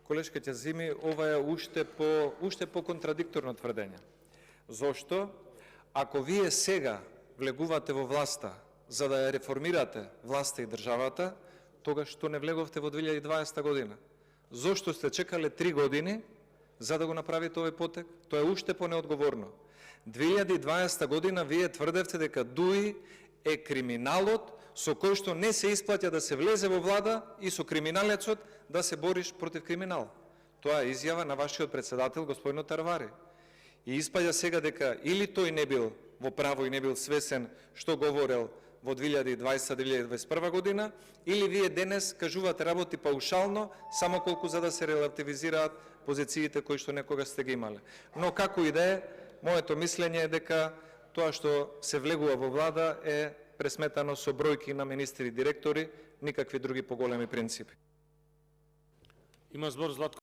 Колешка Ќазими, ова е уште по контрадикторно тврдење. Зошто? Ако вие сега влегувате во власта за да ја реформирате власта и државата, тогаш што не влеговте во 2020 година? Зошто сте чекале 3 години за да го направите овој потек? Тоа е уште понеодговорно. 2020 година вие тврдевте дека ДУИ е криминалот со кој што не се исплаќа да се влезе во влада и со криминалецот да се бориш против криминал. Тоа е изјава на вашиот председател, господин Тарвари. И испаѓа сега дека или тој не бил во право и не бил свесен што говорел во 2020-2021 година, или вие денес кажувате работи паушално, само колку за да се релативизираат позициите кои што некога сте ги имале. Но како и да е, моето мислење е дека тоа што се влегува во влада е пресметано со бројки на министри и директори, никакви други поголеми принципи. Има збор Златко